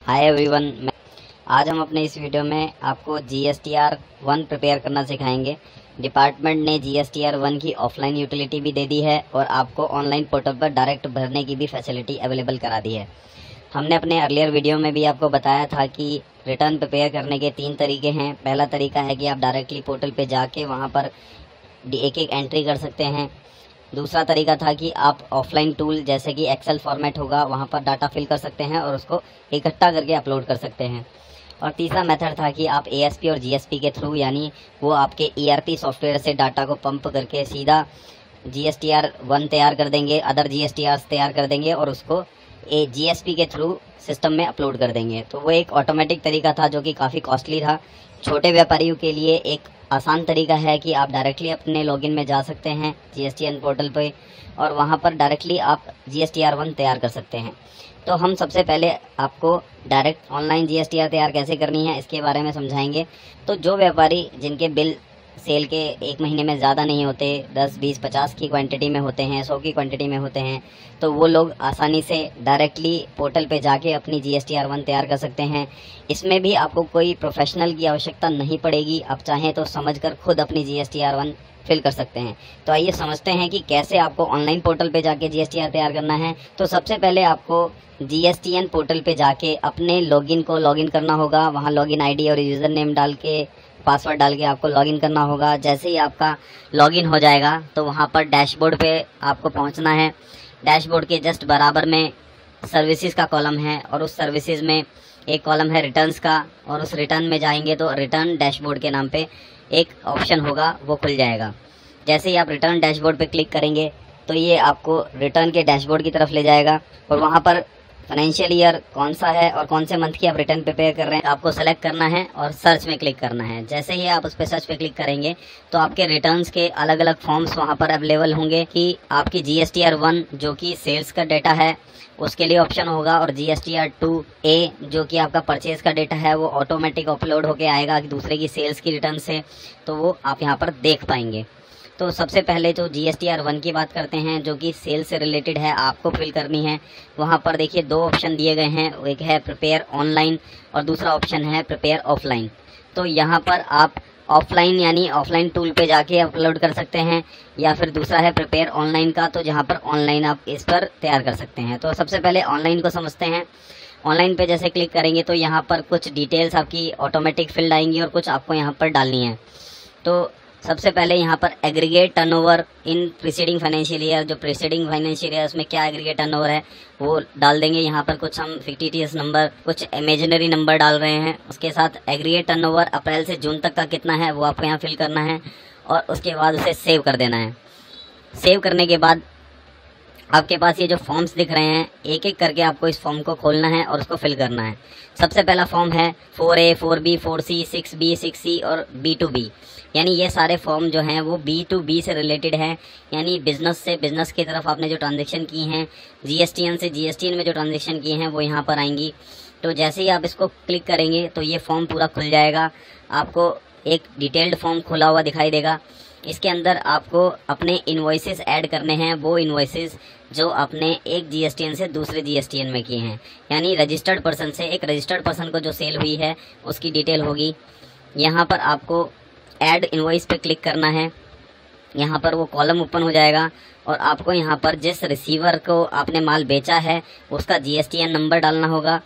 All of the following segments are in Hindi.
हाय एवरीवन, आज हम अपने इस वीडियो में आपको GSTR 1 प्रिपेयर करना सिखाएंगे। डिपार्टमेंट ने GSTR 1 की ऑफलाइन यूटिलिटी भी दे दी है और आपको ऑनलाइन पोर्टल पर डायरेक्ट भरने की भी फैसिलिटी अवेलेबल करा दी है। हमने अपने अर्लियर वीडियो में भी आपको बताया था कि रिटर्न प्रिपेयर करने के 3 तरीके हैं। पहला तरीका है कि आप डायरेक्टली पोर्टल पे जाके वहाँ पर एक एक एंट्री कर सकते हैं। दूसरा तरीका था कि आप ऑफलाइन टूल जैसे कि एक्सेल फॉर्मेट होगा वहाँ पर डाटा फिल कर सकते हैं और उसको इकट्ठा करके अपलोड कर सकते हैं। और तीसरा मेथड था कि आप ASP और GSP के थ्रू, यानी वो आपके ERP सॉफ्टवेयर से डाटा को पंप करके सीधा GSTR 1 तैयार कर देंगे, अदर GSTRs तैयार कर देंगे और उसको GSP के थ्रू सिस्टम में अपलोड कर देंगे। तो वो एक ऑटोमेटिक तरीका था जो कि काफ़ी कॉस्टली था। छोटे व्यापारियों के लिए एक आसान तरीका है कि आप डायरेक्टली अपने लॉगिन में जा सकते हैं GSTN पोर्टल पे और वहाँ पर डायरेक्टली आप GSTR 1 तैयार कर सकते हैं। तो हम सबसे पहले आपको डायरेक्ट ऑनलाइन GSTR तैयार कैसे करनी है इसके बारे में समझाएंगे। तो जो व्यापारी जिनके बिल सेल के 1 महीने में ज़्यादा नहीं होते, 10, 20, 50 की क्वांटिटी में होते हैं, 100 की क्वांटिटी में होते हैं, तो वो लोग आसानी से डायरेक्टली पोर्टल पे जाके अपनी GSTR 1 तैयार कर सकते हैं। इसमें भी आपको कोई प्रोफेशनल की आवश्यकता नहीं पड़ेगी। आप चाहें तो समझकर खुद अपनी GSTR 1 फिल कर सकते हैं। तो आइए समझते हैं कि कैसे आपको ऑनलाइन पोर्टल पे जाके GSTR तैयार करना है। तो सबसे पहले आपको GSTN पोर्टल पे जाके अपने लॉगिन को लॉगिन करना होगा। वहाँ लॉगिन ID और यूज़र नेम डाल के, पासवर्ड डाल के आपको लॉगिन करना होगा। जैसे ही आपका लॉगिन हो जाएगा तो वहाँ पर डैशबोर्ड पे आपको पहुँचना है। डैशबोर्ड के जस्ट बराबर में सर्विसेज का कॉलम है और उस सर्विसेज में एक कॉलम है रिटर्न्स का, और उस रिटर्न में जाएंगे तो रिटर्न डैशबोर्ड के नाम पे एक ऑप्शन होगा, वो खुल जाएगा। जैसे ही आप रिटर्न डैशबोर्ड पे क्लिक करेंगे तो ये आपको रिटर्न के डैशबोर्ड की तरफ ले जाएगा और वहाँ पर फाइनेंशियल ईयर कौन सा है और कौन से मंथ की आप रिटर्न प्रिपेयर कर रहे हैं आपको सेलेक्ट करना है और सर्च में क्लिक करना है। जैसे ही आप उस पर सर्च पे क्लिक करेंगे तो आपके रिटर्न्स के अलग अलग फॉर्म्स वहाँ पर अवेलेबल होंगे कि आपकी GSTR 1 जो कि सेल्स का डेटा है उसके लिए ऑप्शन होगा, और GSTR 2A जो कि आपका परचेज का डेटा है वो ऑटोमेटिक अपलोड होके आएगा कि दूसरे की सेल्स की रिटर्न से, तो वो आप यहाँ पर देख पाएंगे। तो सबसे पहले तो GSTR 1 की बात करते हैं जो कि सेल से रिलेटेड है, आपको फिल करनी है। वहाँ पर देखिए 2 ऑप्शन दिए गए हैं, एक है प्रिपेयर ऑनलाइन और दूसरा ऑप्शन है प्रिपेयर ऑफलाइन। तो यहाँ पर आप ऑफलाइन यानी ऑफलाइन टूल पे जाके अपलोड कर सकते हैं, या फिर दूसरा है प्रिपेयर ऑनलाइन का, तो जहाँ पर ऑनलाइन आप इस पर तैयार कर सकते हैं। तो सबसे पहले ऑनलाइन को समझते हैं। ऑनलाइन पे जैसे क्लिक करेंगे तो यहाँ पर कुछ डिटेल्स आपकी ऑटोमेटिक फिल्ड आएंगी और कुछ आपको यहाँ पर डालनी है। तो सबसे पहले यहाँ पर aggregate turnover in preceding financial year, जो प्रीसीडिंग फाइनेंशियल ईयर उसमें क्या एग्रीगेट टर्नओवर है वो डाल देंगे। यहाँ पर कुछ हम फिक्टिशियस नंबर, कुछ इमेजिनरी नंबर डाल रहे हैं। उसके साथ एग्रीगेट टर्नओवर अप्रैल से जून तक का कितना है वो आपको यहाँ फिल करना है और उसके बाद उसे सेव कर देना है। सेव करने के बाद आपके पास ये जो फॉर्म्स दिख रहे हैं, एक एक करके आपको इस फॉर्म को खोलना है और उसको फिल करना है। सबसे पहला फॉर्म है 4A, 4B, 4C, 6B, 6C और B2B, यानी ये सारे फॉर्म जो हैं वो B2B से रिलेटेड है, यानी बिजनेस से बिजनेस की तरफ आपने जो ट्रांजेक्शन की हैं, GSTN से GSTN में जो ट्रांजेक्शन किए हैं वो यहाँ पर आएंगी। तो जैसे ही आप इसको क्लिक करेंगे तो ये फॉर्म पूरा खुल जाएगा। आपको एक डिटेल्ड फॉर्म खुला हुआ दिखाई देगा। इसके अंदर आपको अपने इन्वॉइसेस ऐड करने हैं, वो इन्वॉइसेस जो आपने एक GSTN से दूसरे GSTN में किए हैं, यानी रजिस्टर्ड पर्सन से एक रजिस्टर्ड पर्सन को जो सेल हुई है उसकी डिटेल होगी। यहाँ पर आपको ऐड इन्वॉइस पे क्लिक करना है। यहाँ पर वो कॉलम ओपन हो जाएगा और आपको यहाँ पर जिस रिसीवर को आपने माल बेचा है उसका GSTN नंबर डालना होगा,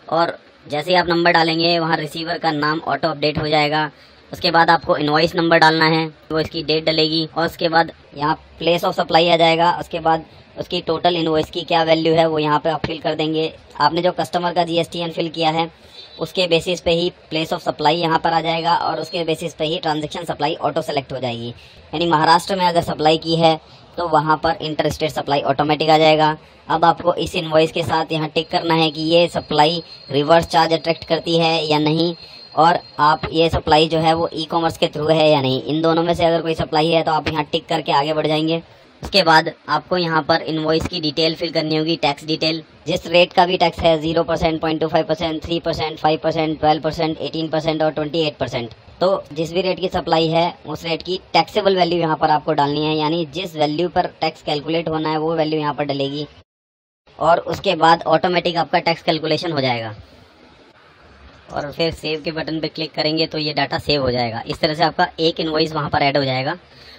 और जैसे ही आप नंबर डालेंगे वहाँ रिसीवर का नाम ऑटो अपडेट हो जाएगा। उसके बाद आपको इनवॉइस नंबर डालना है, वो इसकी डेट डलेगी, और उसके बाद यहाँ प्लेस ऑफ सप्लाई आ जाएगा। उसके बाद उसकी टोटल इनवॉइस की क्या वैल्यू है वो यहाँ पे आप फिल कर देंगे। आपने जो कस्टमर का GSTN फिल किया है उसके बेसिस पे ही प्लेस ऑफ सप्लाई यहाँ पर आ जाएगा और उसके बेसिस पे ही ट्रांजैक्शन सप्लाई ऑटो सेलेक्ट हो जाएगी। यानी महाराष्ट्र में अगर सप्लाई की है तो वहाँ पर इंटर स्टेट सप्लाई ऑटोमेटिक आ जाएगा। अब आपको इस इनवॉइस के साथ यहाँ टिक करना है कि ये सप्लाई रिवर्स चार्ज अट्रैक्ट करती है या नहीं, और आप ये सप्लाई जो है वो ई-कॉमर्स के थ्रू है या नहीं। इन दोनों में से अगर कोई सप्लाई है तो आप यहाँ टिक करके आगे बढ़ जाएंगे। उसके बाद आपको यहाँ पर इनवॉइस की डिटेल फिल करनी होगी, टैक्स डिटेल, जिस रेट का भी टैक्स है 0%, 0.25%, 3%, 5%, 12%, 18% और 28%। तो जिस भी रेट की सप्लाई है उस रेट की टैक्सेबल वैल्यू यहाँ पर आपको डालनी है, यानी जिस वैल्यू पर टैक्स कैलकुलेट होना है वो वैल्यू यहाँ पर डलेगी और उसके बाद ऑटोमेटिक आपका टैक्स कैलकुलेशन हो जाएगा। और फिर सेव के बटन पे क्लिक करेंगे तो ये डाटा सेव हो जाएगा। इस तरह से आपका एक इनवॉइस वहाँ पर ऐड हो जाएगा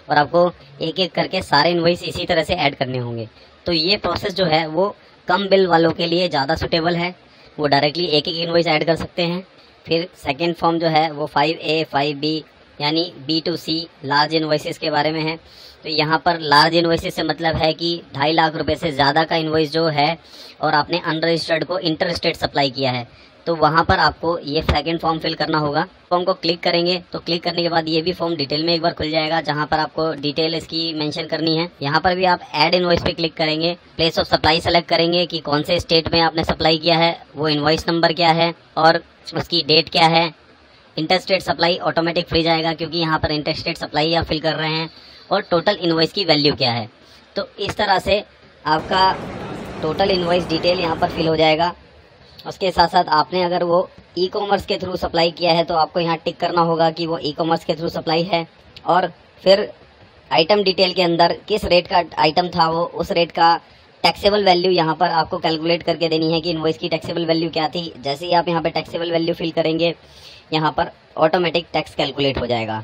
और आपको एक एक करके सारे इनवॉइस इसी तरह से ऐड करने होंगे। तो ये प्रोसेस जो है वो कम बिल वालों के लिए ज़्यादा सुटेबल है, वो डायरेक्टली एक एक इनवॉइस ऐड कर सकते हैं। फिर सेकेंड फॉर्म जो है वो 5A 5B यानी B2C लार्ज इनवॉइसेस के बारे में है। तो यहाँ पर लार्ज इनवॉइसेस से मतलब है कि 2.5 लाख रुपए से ज़्यादा का इनवॉइस जो है और आपने अनरजिस्टर्ड को इंटर स्टेट सप्लाई किया है, तो वहाँ पर आपको ये सेकंड फॉर्म फिल करना होगा। फॉर्म को क्लिक करेंगे तो क्लिक करने के बाद ये भी फॉर्म डिटेल में एक बार खुल जाएगा, जहाँ पर आपको डिटेल इसकी मेंशन करनी है। यहाँ पर भी आप ऐड इनवॉइस पे क्लिक करेंगे, प्लेस ऑफ सप्लाई सेलेक्ट करेंगे कि कौन से स्टेट में आपने सप्लाई किया है, वो इनवॉइस नंबर क्या है और उसकी डेट क्या है। इंटरस्टेट सप्लाई ऑटोमेटिक फ्री जाएगा क्योंकि यहाँ पर इंटरस्टेट सप्लाई आप फिल कर रहे हैं, और टोटल इनवॉइस की वैल्यू क्या है। तो इस तरह से आपका टोटल इनवॉइस डिटेल यहाँ पर फिल हो जाएगा। उसके साथ साथ आपने अगर वो ई कॉमर्स के थ्रू सप्लाई किया है तो आपको यहाँ टिक करना होगा कि वो ई कॉमर्स के थ्रू सप्लाई है, और फिर आइटम डिटेल के अंदर किस रेट का आइटम था वो उस रेट का टैक्सेबल वैल्यू यहाँ पर आपको कैलकुलेट करके देनी है कि इनवॉइस की टैक्सेबल वैल्यू क्या थी। जैसे ही आप यहाँ पे टैक्सेबल वैल्यू फिल करेंगे यहाँ पर ऑटोमेटिक टैक्स कैलकुलेट हो जाएगा।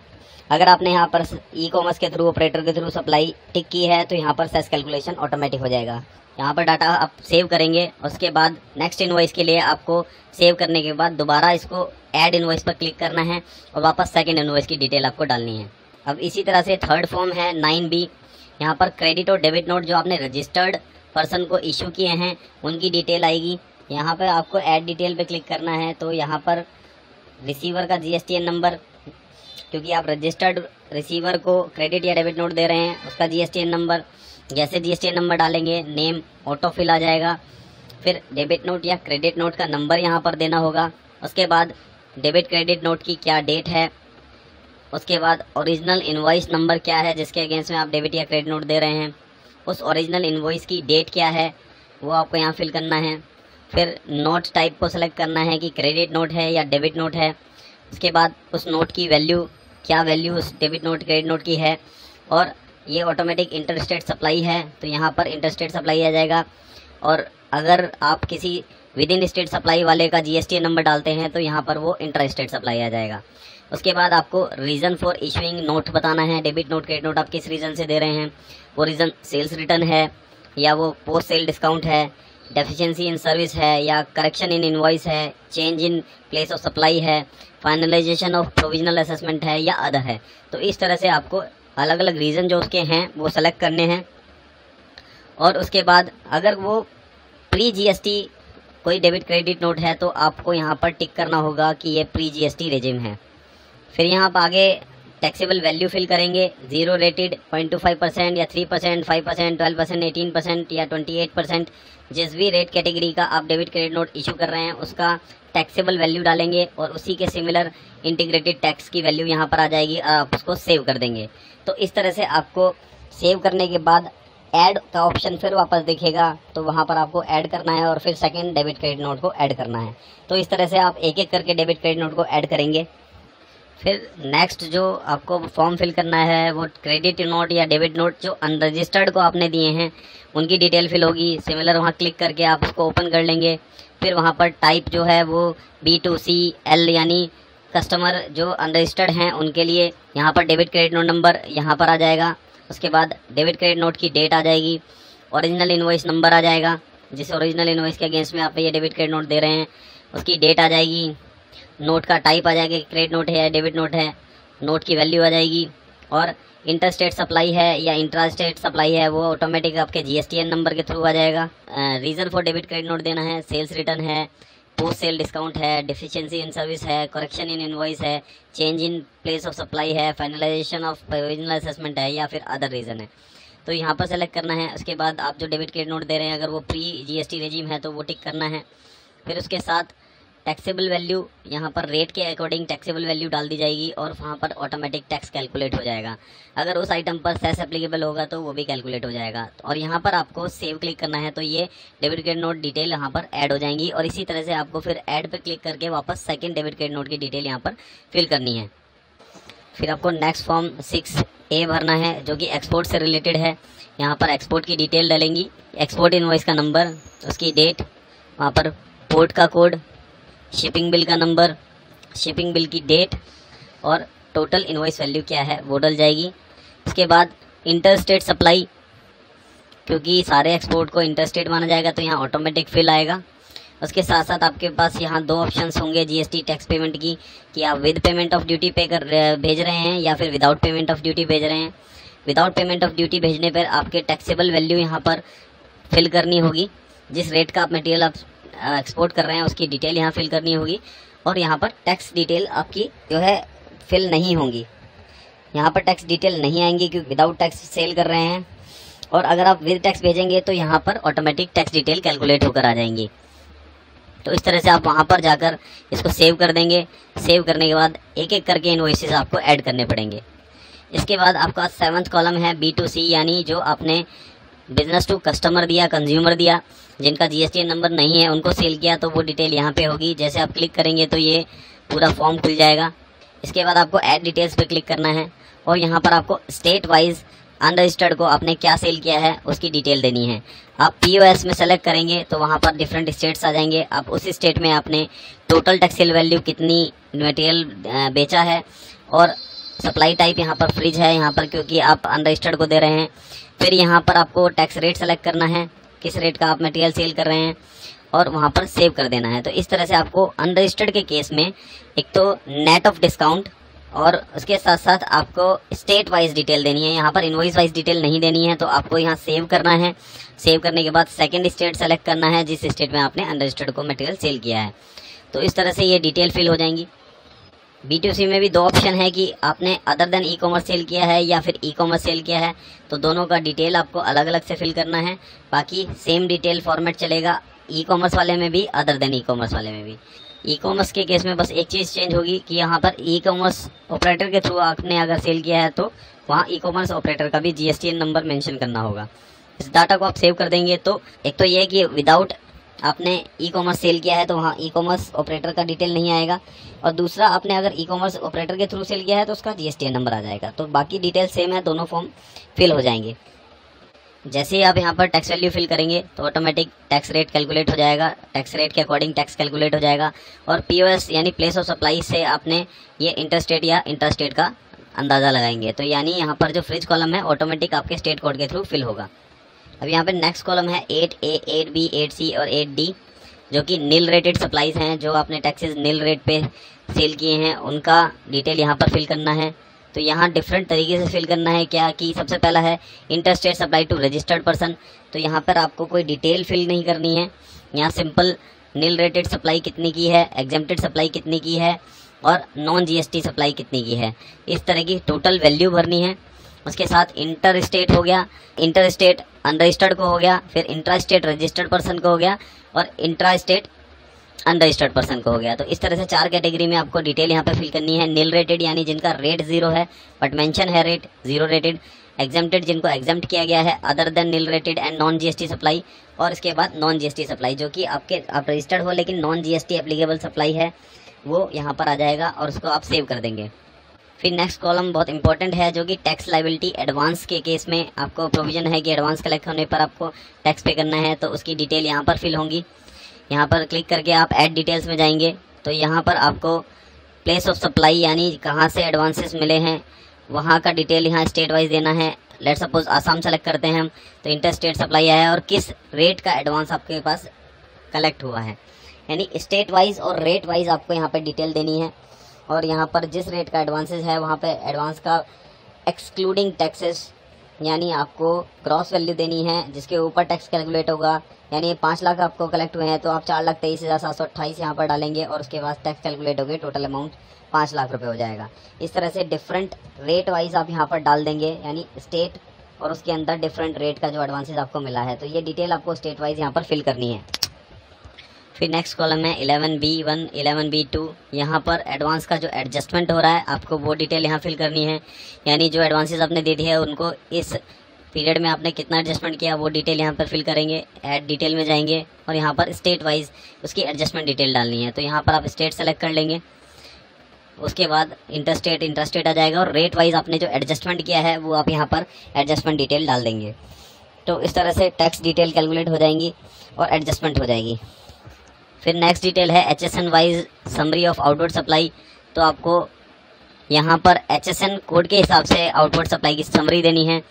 अगर आपने यहाँ पर ई कॉमर्स के थ्रू ऑपरेटर के थ्रू सप्लाई टिक की है तो यहाँ पर सेस कैलकुलेशन ऑटोमेटिक हो जाएगा। यहाँ पर डाटा आप सेव करेंगे, उसके बाद नेक्स्ट इनवॉइस के लिए आपको सेव करने के बाद दोबारा इसको ऐड इनवॉइस पर क्लिक करना है और वापस सेकंड इनवॉइस की डिटेल आपको डालनी है। अब इसी तरह से थर्ड फॉर्म है 9B। यहाँ पर क्रेडिट और डेबिट नोट जो आपने रजिस्टर्ड पर्सन को इशू किए हैं उनकी डिटेल आएगी। यहाँ पर आपको ऐड डिटेल पे क्लिक करना है, तो यहाँ पर रिसीवर का GSTN नंबर, क्योंकि आप रजिस्टर्ड रिसीवर को क्रेडिट या डेबिट नोट दे रहे हैं, उसका GSTN नंबर। जैसे GSTN नंबर डालेंगे नेम ऑटो फिल आ जाएगा। फिर डेबिट नोट या क्रेडिट नोट का नंबर यहाँ पर देना होगा। उसके बाद डेबिट क्रेडिट नोट की क्या डेट है, उसके बाद ओरिजिनल इनवॉइस नंबर क्या है जिसके अगेंस्ट में आप डेबिट या क्रेडिट नोट दे रहे हैं, उस ओरिजिनल इनवॉइस की डेट क्या है वो आपको यहाँ फिल करना है। फिर नोट टाइप को सेलेक्ट करना है कि क्रेडिट नोट है या डेबिट नोट है। उसके बाद उस नोट की वैल्यू, क्या वैल्यू उस डेबिट नोट क्रेडिट नोट की है, और ये ऑटोमेटिक इंटरस्टेट सप्लाई है तो यहाँ पर इंटरस्टेट सप्लाई आ जाएगा। और अगर आप किसी विद इन स्टेट सप्लाई वाले का GSTN नंबर डालते हैं तो यहाँ पर वो इंटर स्टेट सप्लाई आ जाएगा। उसके बाद आपको रीज़न फॉर इशूइंग नोट बताना है, डेबिट नोट क्रेडिट नोट आप किस रीज़न से दे रहे हैं। वो रीज़न सेल्स रिटर्न है या वो पोस्ट सेल डिस्काउंट है, डेफिशिएंसी इन सर्विस है या करेक्शन इन इनवॉइस है, change in place of supply है, फाइनलाइजेशन ऑफ प्रोविजनल असेसमेंट है या अदर है। तो इस तरह से आपको अलग अलग रीज़न जो उसके हैं वो सेलेक्ट करने हैं। और उसके बाद अगर वो प्री GST कोई डेबिट क्रेडिट नोट है तो आपको यहाँ पर टिक करना होगा कि ये प्री GST रेजिम है। फिर यहाँ पर आगे टैक्सेबल वैल्यू फिल करेंगे, 0 रेटेड 0.25% या 3%, 5%, 12%, 18% या 28%, जिस भी रेट कैटेगरी का आप डेबिट क्रेडिट नोट इशू कर रहे हैं उसका टैक्सेबल वैल्यू डालेंगे और उसी के सिमिलर इंटीग्रेटेड टैक्स की वैल्यू यहाँ पर आ जाएगी और आप उसको सेव कर देंगे। तो इस तरह से आपको सेव करने के बाद ऐड का ऑप्शन फिर वापस दिखेगा, तो वहाँ पर आपको ऐड करना है और फिर सेकंड डेबिट क्रेडिट नोट को ऐड करना है। तो इस तरह से आप एक एक करके डेबिट क्रेडिट नोट को ऐड करेंगे। फिर नेक्स्ट जो आपको फॉर्म फिल करना है वो क्रेडिट नोट या डेबिट नोट जो अनरजिस्टर्ड को आपने दिए हैं उनकी डिटेल फिल होगी। सिमिलर वहाँ क्लिक करके आप उसको ओपन कर लेंगे। फिर वहाँ पर टाइप जो है वो B2CL यानी कस्टमर जो अनरजिस्टर्ड हैं उनके लिए यहाँ पर डेबिट क्रेडिट नोट नंबर यहाँ पर आ जाएगा। उसके बाद डेबिट क्रेडिट नोट की डेट आ जाएगी, ओरिजिनल इनवॉइस नंबर आ जाएगा, जिस ओरिजिनल इनवॉइस के अगेंस्ट में आप ये डेबिट क्रेडिट नोट दे रहे हैं उसकी डेट आ जाएगी, नोट का टाइप आ जाएगा, क्रेडिट नोट है या डेबिट नोट है, नोट की वैल्यू आ जाएगी, और इंटरस्टेट सप्लाई है या इंट्रास्टेट सप्लाई है वो ऑटोमेटिक आपके GSTN नंबर के थ्रू आ जाएगा। Reason for debit credit note देना है, सेल्स रिटर्न है, पोस्ट सेल डिस्काउंट है, डेफिशिएंसी इन सर्विस है, करेक्शन इन इनवॉइस है, change in place of supply है, फाइनलाइजेशन ऑफ प्रोविजनल असेसमेंट है या फिर अदर रीज़न है। तो यहाँ पर सेलेक्ट करना है। उसके बाद आप जो डेबिट क्रेडिट नोट दे रहे हैं अगर वो प्री GST रेजिम है तो वो टिक करना है। फिर उसके साथ टैक्सेबल वैल्यू यहाँ पर रेट के अकॉर्डिंग टैक्सेबल वैल्यू डाल दी जाएगी और वहाँ पर ऑटोमेटिक टैक्स कैलकुलेट हो जाएगा। अगर उस आइटम पर सेस एप्लीकेबल होगा तो वो भी कैलकुलेट हो जाएगा। और यहाँ पर आपको सेव क्लिक करना है तो ये डेबिट क्रेडिट नोट डिटेल यहाँ पर ऐड हो जाएंगी और इसी तरह से आपको फिर ऐड पे क्लिक करके वापस सेकंड डेबिट क्रेडिट नोट की डिटेल यहाँ पर फिल करनी है। फिर आपको नेक्स्ट फॉर्म 6A भरना है जो कि एक्सपोर्ट से रिलेटेड है। यहाँ पर एक्सपोर्ट की डिटेल डालेंगी, एक्सपोर्ट इनवॉइस का नंबर, उसकी डेट, वहाँ पर पोर्ट का कोड, शिपिंग बिल का नंबर, शिपिंग बिल की डेट और टोटल इनवॉइस वैल्यू क्या है वो डल जाएगी। इसके बाद इंटर स्टेट सप्लाई, क्योंकि सारे एक्सपोर्ट को इंटर स्टेट माना जाएगा तो यहाँ ऑटोमेटिक फिल आएगा। उसके साथ साथ आपके पास यहाँ दो ऑप्शंस होंगे जीएसटी टैक्स पेमेंट की, कि आप विद पेमेंट ऑफ ड्यूटी भेज रहे हैं या फिर विदाउट पेमेंट ऑफ ड्यूटी भेज रहे हैं। विदाउट पेमेंट ऑफ ड्यूटी भेजने पर आपके टैक्सेबल वैल्यू यहाँ पर फिल करनी होगी, जिस रेट का आप मटेरियल आप एक्सपोर्ट कर रहे हैं उसकी डिटेल यहाँ फिल करनी होगी, और यहाँ पर टैक्स डिटेल आपकी जो है फिल नहीं होंगी। यहाँ पर टैक्स डिटेल नहीं आएंगी क्योंकि विदाउट टैक्स सेल कर रहे हैं, और अगर आप विद टैक्स भेजेंगे तो यहाँ पर ऑटोमेटिक टैक्स डिटेल कैलकुलेट होकर आ जाएंगी। तो इस तरह से आप वहाँ पर जाकर इसको सेव कर देंगे। सेव करने के बाद एक एक करके इनवॉइसेस आपको ऐड करने पड़ेंगे। इसके बाद आपका 7th कॉलम है B2C, यानी जो आपने बिजनेस टू कस्टमर दिया, कंज्यूमर दिया, जिनका GSTN नंबर नहीं है उनको सेल किया, तो वो डिटेल यहाँ पे होगी। जैसे आप क्लिक करेंगे तो ये पूरा फॉर्म खुल जाएगा। इसके बाद आपको ऐड डिटेल्स पे क्लिक करना है और यहाँ पर आपको स्टेट वाइज अनरजिस्टर्ड को आपने क्या सेल किया है उसकी डिटेल देनी है। आप POS में सेलेक्ट करेंगे तो वहाँ पर डिफरेंट स्टेट्स आ जाएंगे। आप उस स्टेट में आपने टोटल टैक्सेबल वैल्यू कितनी मटेरियल बेचा है, और सप्लाई टाइप यहाँ पर फ्रिज है यहाँ पर क्योंकि आप अनरजिस्टर्ड को दे रहे हैं। फिर यहाँ पर आपको टैक्स रेट सेलेक्ट करना है, किस रेट का आप मटेरियल सेल कर रहे हैं, और वहाँ पर सेव कर देना है। तो इस तरह से आपको अनरजिस्टर्ड के केस में एक तो नेट ऑफ डिस्काउंट और उसके साथ साथ आपको स्टेट वाइज डिटेल देनी है। यहाँ पर इनवॉइस वाइज डिटेल नहीं देनी है, तो आपको यहाँ सेव करना है। सेव करने के बाद सेकंड स्टेट सेलेक्ट करना है जिस स्टेट में आपने अनरजिस्टर्ड को मटेरियल सेल किया है। तो इस तरह से ये डिटेल फिल हो जाएंगी। B2C में भी दो ऑप्शन है कि आपने other than e commerce sale किया है या फिर ई कॉमर्स सेल किया है, तो दोनों का डिटेल आपको अलग अलग से फिल करना है। बाकी सेम डिटेल फॉर्मेट चलेगा ई कॉमर्स वाले में भी, अदर देन ई कॉमर्स वाले में भी। ई कॉमर्स के केस में बस एक चीज़ चेंज होगी कि यहाँ पर ई कॉमर्स ऑपरेटर के थ्रू आपने अगर सेल किया है तो वहाँ ई कॉमर्स ऑपरेटर का भी GSTN नंबर मेंशन करना होगा। इस डाटा को आप सेव कर देंगे तो एक तो ये कि विदाउट आपने ई कॉमर्स सेल किया है तो वहाँ ई कॉमर्स ऑपरेटर का डिटेल नहीं आएगा, और दूसरा आपने अगर ई कॉमर्स ऑपरेटर के थ्रू सेल किया है तो उसका GSTN नंबर आ जाएगा। तो बाकी डिटेल सेम है, दोनों फॉर्म फिल हो जाएंगे। जैसे ही आप यहाँ पर टैक्स वैल्यू फिल करेंगे तो ऑटोमेटिक टैक्स रेट कैलकुलेट हो जाएगा, टैक्स रेट के अकॉर्डिंग टैक्स कैलकुलेट हो जाएगा, और POS यानी प्लेस ऑफ सप्लाई से आपने ये इंटरस्टेट या इंटरस्टेट का अंदाज़ा लगाएंगे। तो यानी यहाँ पर जो फ्रिज कॉलम है ऑटोमेटिक आपके स्टेट कोड के थ्रू फिल होगा। अब यहाँ पर नेक्स्ट कॉलम है 8A, 8B, 8C और 8D, जो कि नील रेटेड सप्लाईज हैं। जो आपने टैक्सेस नील रेट पे सेल किए हैं उनका डिटेल यहाँ पर फिल करना है। तो यहाँ डिफरेंट तरीके से फिल करना है क्या कि सबसे पहला है interstate supply to registered person. तो यहाँ पर आपको कोई डिटेल फिल नहीं करनी है, यहाँ सिंपल नील रेटेड सप्लाई कितनी की है, एग्जेम्प्टेड सप्लाई कितनी की है और नॉन GST सप्लाई कितनी की है, इस तरह की टोटल वैल्यू भरनी है। उसके साथ इंटर स्टेट हो गया, इंटर स्टेट अनरजिस्टर्ड को हो गया, फिर इंट्रा स्टेट रजिस्टर्ड पर्सन को हो गया, और इंट्रा स्टेट अनरजिस्टर्ड पर्सन को हो गया। तो इस तरह से 4 कैटेगरी में आपको डिटेल यहाँ पे फिल करनी है। नील रेटेड यानी जिनका रेट 0 है बट मेंशन है रेट 0 रेटेड, एग्जेम्प्टेड जिनको एग्जेम्प्ट किया गया है other than nil rated and non GST supply, और इसके बाद नॉन GST सप्लाई जो कि आप रजिस्टर्ड हो लेकिन नॉन GST एप्लीकेबल सप्लाई है वो यहाँ पर आ जाएगा और उसको आप सेव कर देंगे। फिर नेक्स्ट कॉलम बहुत इंपॉर्टेंट है जो कि टैक्स लायबिलिटी एडवांस के केस में आपको प्रोविजन है कि एडवांस कलेक्ट होने पर आपको टैक्स पे करना है, तो उसकी डिटेल यहाँ पर फिल होंगी। यहाँ पर क्लिक करके आप ऐड डिटेल्स में जाएंगे तो यहाँ पर आपको प्लेस ऑफ सप्लाई यानी कहाँ से एडवांसेस मिले हैं वहाँ का डिटेल यहाँ स्टेट वाइज देना है। लेट सपोज आसाम सेलेक्ट करते हैं हम, तो इंटर स्टेट सप्लाई आया है और किस रेट का एडवांस आपके पास कलेक्ट हुआ है, यानी स्टेट वाइज और रेट वाइज आपको यहाँ पर डिटेल देनी है। और यहाँ पर जिस रेट का एडवांसेस है वहाँ पे एडवांस का एक्सक्लूडिंग टैक्सेस यानी आपको ग्रॉस वैल्यू देनी है जिसके ऊपर टैक्स कैलकुलेट होगा। यानी 5 लाख आपको कलेक्ट हुए हैं तो आप 4,23,728 यहाँ पर डालेंगे और उसके बाद टैक्स कैलकुलेट होगी, टोटल अमाउंट 5 लाख रुपए हो जाएगा। इस तरह से डिफरेंट रेट वाइज आप यहाँ पर डाल देंगे, यानी स्टेट और उसके अंदर डिफरेंट रेट का जो एडवांसेस आपको मिला है, तो ये डिटेल आपको स्टेट वाइज यहाँ पर फिल करनी है। फिर नेक्स्ट कॉलम है 11B1, 11B2। यहाँ पर एडवांस का जो एडजस्टमेंट हो रहा है आपको वो डिटेल यहाँ फिल करनी है, यानी जो एडवांसेस आपने दे दिए है उनको इस पीरियड में आपने कितना एडजस्टमेंट किया वो डिटेल यहाँ पर फिल करेंगे। ऐड डिटेल में जाएंगे और यहाँ पर स्टेट वाइज उसकी एडजस्टमेंट डिटेल डालनी है, तो यहाँ पर आप स्टेट सेलेक्ट कर लेंगे। उसके बाद इंटरस्टेट आ जाएगा और रेट वाइज आपने जो एडजस्टमेंट किया है वो आप यहाँ पर एडजस्टमेंट डिटेल डाल देंगे। तो इस तरह से टैक्स डिटेल कैलकुलेट हो जाएंगी और एडजस्टमेंट हो जाएगी। फिर नेक्स्ट डिटेल है HSN wise summary of outward supply. तो आपको यहाँ पर HSN कोड के हिसाब से आउटवर्ड सप्लाई की समरी देनी है।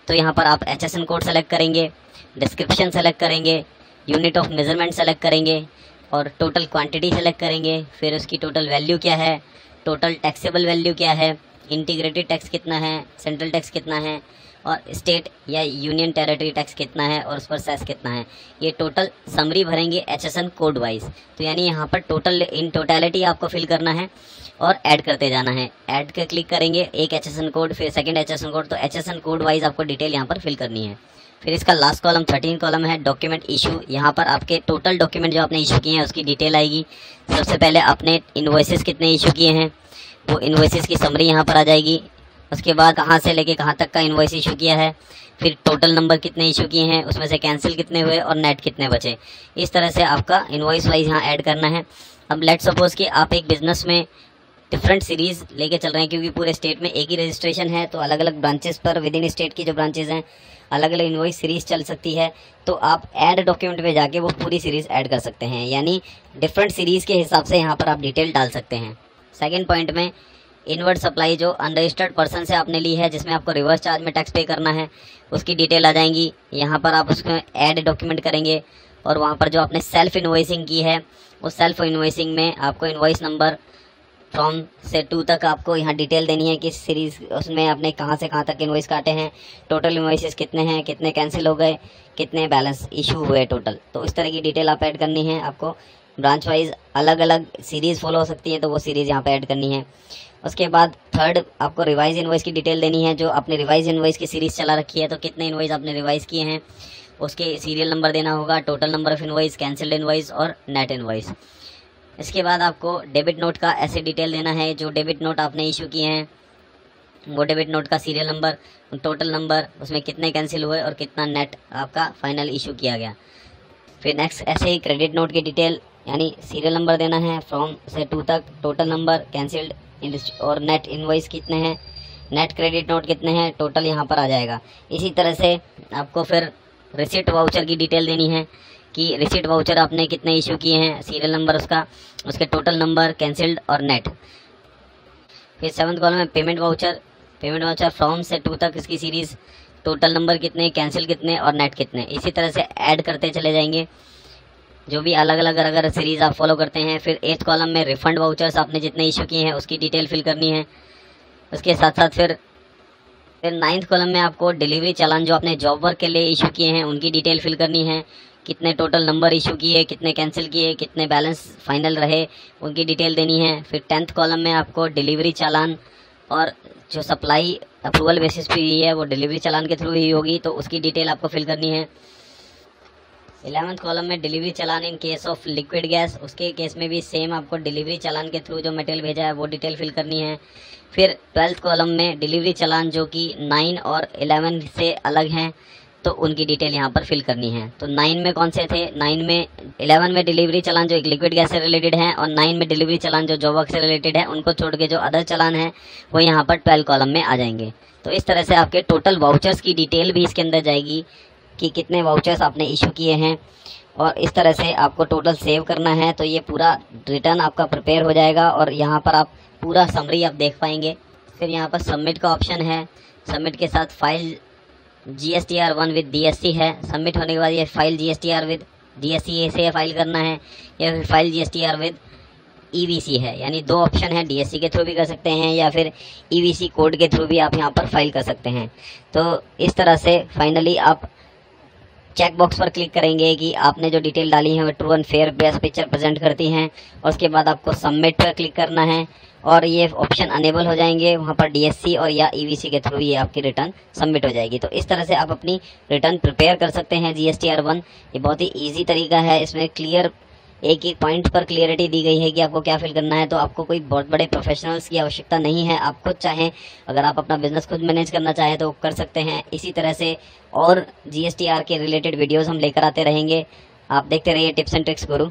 तो यहाँ पर आप HSN कोड सेलेक्ट करेंगे, डिस्क्रिप्शन सेलेक्ट करेंगे, यूनिट ऑफ मेजरमेंट सेलेक्ट करेंगे और टोटल क्वांटिटी सेलेक्ट करेंगे। फिर उसकी टोटल वैल्यू क्या है, टोटल टैक्सेबल वैल्यू क्या है, इंटीग्रेटेड टैक्स कितना है, सेंट्रल टैक्स कितना है और स्टेट या यूनियन टेरिटरी टैक्स कितना है और उस पर सेस कितना है। ये टोटल समरी भरेंगे HSN कोड वाइज। तो यानी यहाँ पर टोटल इन टोटलिटी आपको फिल करना है और ऐड करते जाना है। ऐड के क्लिक करेंगे, एक HSN कोड, फिर सेकंड HSN कोड। तो HSN कोड वाइज आपको डिटेल यहाँ पर फिल करनी है। फिर इसका लास्ट कॉलम 13 कॉलम है डॉक्यूमेंट इशू। यहाँ पर आपके टोटल डॉक्यूमेंट जो आपने इशू किए हैं उसकी डिटेल आएगी। सबसे पहले आपने इन्वॉइसेस कितने इशू किए हैं वो इन्वॉइसेस की समरी यहाँ पर आ जाएगी। उसके बाद कहाँ से लेके कहाँ तक का इन्वॉइस इशू किया है, फिर टोटल नंबर कितने इशू किए हैं, उसमें से कैंसिल कितने हुए और नेट कितने बचे। इस तरह से आपका इन्वॉइस वाइज यहाँ ऐड करना है। अब लेट सपोज कि आप एक बिजनेस में डिफरेंट सीरीज़ लेके चल रहे हैं, क्योंकि पूरे स्टेट में एक ही रजिस्ट्रेशन है तो अलग अलग ब्रांचेस पर विद इन स्टेट की जो ब्रांचेस हैं अलग अलग इन्वॉइस सीरीज़ चल सकती है। तो आप ऐड डॉक्यूमेंट में जाके वो पूरी सीरीज़ ऐड कर सकते हैं, यानी डिफरेंट सीरीज़ के हिसाब से यहाँ पर आप डिटेल डाल सकते हैं। सेकेंड पॉइंट में इनवर्ड सप्लाई जो अनरजिस्टर्ड पर्सन से आपने ली है, जिसमें आपको रिवर्स चार्ज में टैक्स पे करना है, उसकी डिटेल आ जाएंगी। यहाँ पर आप उसमें ऐड डॉक्यूमेंट करेंगे और वहाँ पर जो आपने सेल्फ इन्वॉइसिंग की है उस सेल्फ इन्वॉइसिंग में आपको इन्वॉइस नंबर फ्रॉम से 2 तक आपको यहाँ डिटेल देनी है कि सीरीज़ उसमें आपने कहाँ से कहाँ तक इन्वॉइस काटे हैं, टोटल इन्वॉइसेस कितने हैं, कितने कैंसिल हो गए, कितने बैलेंस इशू हुए टोटल। तो इस तरह की डिटेल आप ऐड करनी है। आपको ब्रांच वाइज अलग अलग सीरीज़ फॉलो हो सकती है तो वो सीरीज़ यहाँ पे ऐड करनी है। उसके बाद थर्ड आपको रिवाइज इन्वॉइस की डिटेल देनी है। जो आपने रिवाइज इन्वॉइस की सीरीज़ चला रखी है तो कितने इन्वॉइस आपने रिवाइज किए हैं उसके सीरियल नंबर देना होगा, total number of invoice, cancelled invoice और नेट इन्वॉइस। इसके बाद आपको डेबिट नोट का ऐसे डिटेल देना है। जो डेबिट नोट आपने इशू किए हैं वो डेबिट नोट का सीरियल नंबर, टोटल नंबर, उसमें कितने कैंसिल हुए और कितना नेट आपका फाइनल इशू किया गया। फिर नेक्स्ट ऐसे ही क्रेडिट नोट की डिटेल, यानी सीरियल नंबर देना है फ्रॉम से 2 तक, टोटल नंबर, कैंसिल्ड और नेट इन्वॉइस कितने हैं, नेट क्रेडिट नोट कितने हैं, टोटल यहाँ पर आ जाएगा। इसी तरह से आपको फिर रिसिप्ट वाउचर की डिटेल देनी है कि रिसिप्ट वाउचर आपने कितने इशू किए हैं, सीरियल नंबर उसका, उसके टोटल नंबर, कैंसिल्ड और नेट। फिर 7th कॉलम में पेमेंट वाउचर फ्रॉम से 2 तक इसकी सीरीज़, टोटल नंबर कितने, कैंसिल कितने और नेट कितने। इसी तरह से ऐड करते चले जाएंगे जो भी अलग अलग अगर सीरीज़ आप फॉलो करते हैं। फिर 8th कॉलम में रिफंड वाउचर्स आपने जितने इशू किए हैं उसकी डिटेल फिल करनी है। उसके साथ साथ फिर 9th कॉलम में आपको डिलीवरी चालान जो आपने जॉब वर्क के लिए इशू किए हैं उनकी डिटेल फिल करनी है। कितने टोटल नंबर इशू किए, कितने कैंसिल किए, कितने बैलेंस फाइनल रहे, उनकी डिटेल देनी है। फिर 10th कॉलम में आपको डिलीवरी चालान और जो सप्लाई अप्रूवल बेसिस पे हुई है वो डिलीवरी चालान के थ्रू ही होगी तो उसकी डिटेल आपको फिल करनी है। 11th कॉलम में delivery challan in case of liquid gas, उसके केस में भी सेम आपको डिलीवरी चालान के थ्रू जो मटेरियल भेजा है वो डिटेल फिल करनी है। फिर 12th कॉलम में डिलीवरी चालान जो कि 9 और 11 से अलग हैं तो उनकी डिटेल यहाँ पर फिल करनी है। तो 9 में कौन से थे, 11 में डिलीवरी चालान जो एक लिक्विड गैस से रिलेटेड है और 9 में डिलीवरी चालान जो जॉब वर्क से रिलेटेड है, उनको छोड़ के जो अदर चालान है वो यहाँ पर 12 कॉलम में आ जाएंगे। तो इस तरह से आपके टोटल वाउचर्स की डिटेल भी इसके अंदर जाएगी कि कितने वाउचर्स आपने इशू किए हैं और इस तरह से आपको टोटल सेव करना है। तो ये पूरा रिटर्न आपका प्रिपेयर हो जाएगा और यहाँ पर आप पूरा समरी आप देख पाएंगे। फिर यहाँ पर सबमिट का ऑप्शन है। सबमिट के साथ फाइल GSTR1 विद DSC है। सबमिट होने के बाद ये फाइल GSTR विद DSC से फाइल करना है या फिर फाइल GSTR विद EVC है, यानी 2 ऑप्शन है। DSC के थ्रू भी कर सकते हैं या फिर EVC कोड के थ्रू भी आप यहाँ पर फाइल कर सकते हैं। तो इस तरह से फाइनली आप चेक बॉक्स पर क्लिक करेंगे कि आपने जो डिटेल डाली है वो true and fair best picture present करती हैं और उसके बाद आपको सबमिट पर क्लिक करना है और ये ऑप्शन अनेबल हो जाएंगे। वहाँ पर DSC और या EVC के थ्रू ये आपकी रिटर्न सबमिट हो जाएगी। तो इस तरह से आप अपनी रिटर्न प्रिपेयर कर सकते हैं GSTR1। ये बहुत ही ईजी तरीका है। इसमें क्लियर एक एक पॉइंट पर क्लियरिटी दी गई है कि आपको क्या फिल करना है। तो आपको कोई बहुत बड़े प्रोफेशनल्स की आवश्यकता नहीं है। आप खुद चाहें, अगर आप अपना बिजनेस खुद मैनेज करना चाहें तो कर सकते हैं। इसी तरह से और GSTR के रिलेटेड वीडियोज़ हम लेकर आते रहेंगे। आप देखते रहिए टिप्स एंड ट्रिक्स गुरु।